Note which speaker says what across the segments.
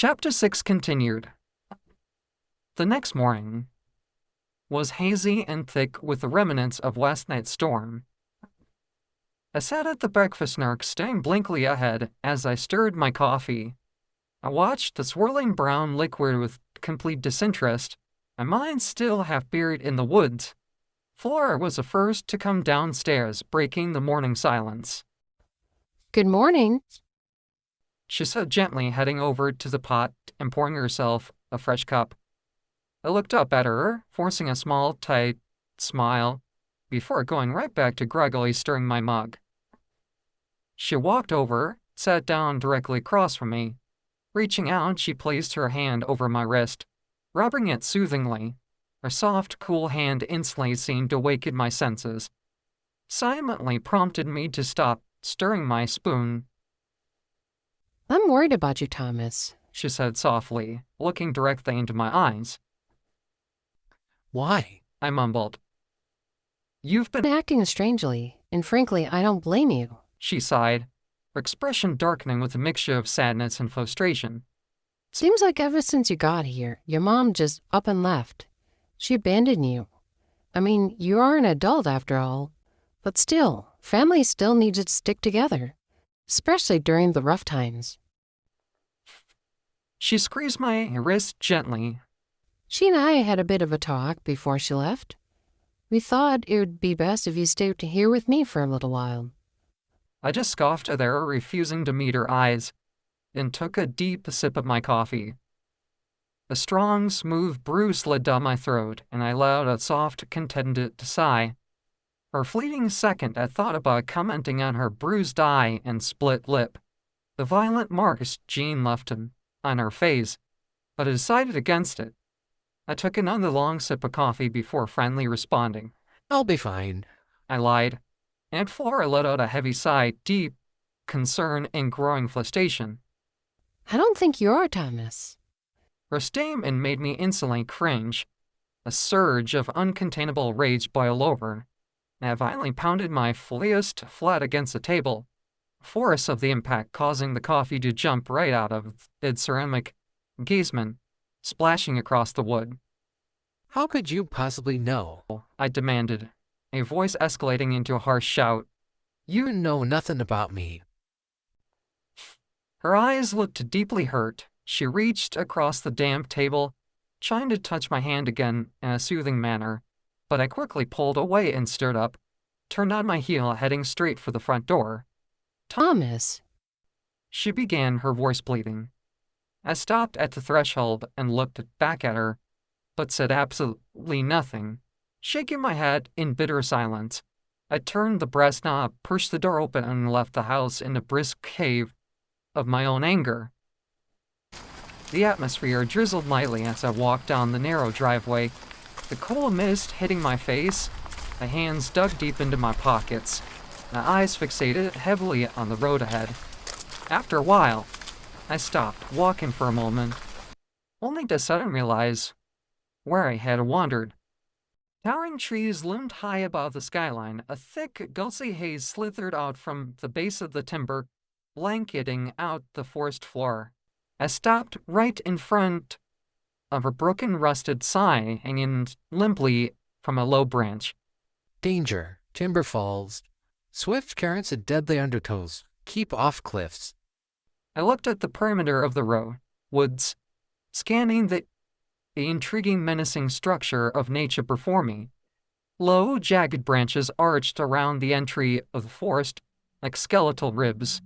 Speaker 1: Chapter 6 continued. The next morning was hazy and thick with the remnants of last night's storm. I sat at the breakfast nook, staring blankly ahead as I stirred my coffee. I watched the swirling brown liquid with complete disinterest, my mind still half buried in the woods. Flora was the first to come downstairs, breaking the morning silence.
Speaker 2: Good morning,
Speaker 1: She said gently, heading over to the pot and pouring herself a fresh cup. I looked up at her, forcing a small, tight smile, before going right back to groggily stirring my mug. She walked over, sat down directly across from me. Reaching out, she placed her hand over my wrist, rubbing it soothingly. Her soft, cool hand instantly seemed to awaken my senses. Silently prompted me to stop stirring my spoon.
Speaker 2: I'm worried about you, Thomas.
Speaker 1: She said softly, looking directly into my eyes.
Speaker 3: Why?
Speaker 1: I mumbled. You've been
Speaker 2: Acting strangely, and frankly, I don't blame you.
Speaker 1: She sighed, her expression darkening with a mixture of sadness and frustration.
Speaker 2: Seems like ever since you got here, your mom just up and left. She abandoned you. I mean, you are an adult after all, but still, family still needs to stick together, especially during the rough times.
Speaker 1: She squeezed my wrist gently.
Speaker 2: She and I had a bit of a talk before she left. We thought it would be best if you stayed here with me for a little while.
Speaker 1: I just scoffed at her, refusing to meet her eyes, and took a deep sip of my coffee. A strong, smooth brew slid down my throat, and I allowed a soft, contented sigh. For a fleeting second, I thought about commenting on her bruised eye and split lip, the violent marks Jean left on her face, but I decided against it. I took another long sip of coffee before finally responding.
Speaker 3: I'll be fine.
Speaker 1: I lied. Aunt Flora let out a heavy sigh, deep concern and growing frustration.
Speaker 2: I don't think you are, Thomas.
Speaker 1: Her statement made me instantly cringe. A surge of uncontainable rage boiled over, and I violently pounded my fist flat against the table, force of the impact causing the coffee to jump right out of its ceramic casement, splashing across the wood.
Speaker 3: How could you possibly know?
Speaker 1: I demanded, a voice escalating into a harsh shout.
Speaker 3: You know nothing about me.
Speaker 1: Her eyes looked deeply hurt. She reached across the damp table, trying to touch my hand again in a soothing manner, but I quickly pulled away and stood up, turned on my heel, heading straight for the front door.
Speaker 2: Thomas.
Speaker 1: She began, her voice bleeding. I stopped at the threshold and looked back at her, but said absolutely nothing. Shaking my head in bitter silence, I turned the brass knob, pushed the door open, and left the house in a brisk cave of my own anger. The atmosphere drizzled lightly as I walked down the narrow driveway, the cold mist hitting my face, my hands dug deep into my pockets, my eyes fixated heavily on the road ahead. After a while, I stopped, walking for a moment, only to suddenly realize where I had wandered. Towering trees loomed high above the skyline. A thick, gusty haze slithered out from the base of the timber, blanketing out the forest floor. I stopped right in front of a broken, rusted sign hanging limply from a low branch.
Speaker 3: Danger. Timber falls. Swift currents and deadly undertows. Keep off cliffs.
Speaker 1: I looked at the perimeter of the woods, scanning the intriguing, menacing structure of nature before me. Low, jagged branches arched around the entry of the forest like skeletal ribs,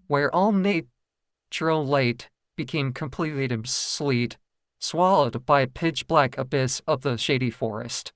Speaker 1: where all natural light became completely obsolete, swallowed by a pitch-black abyss of the shady forest.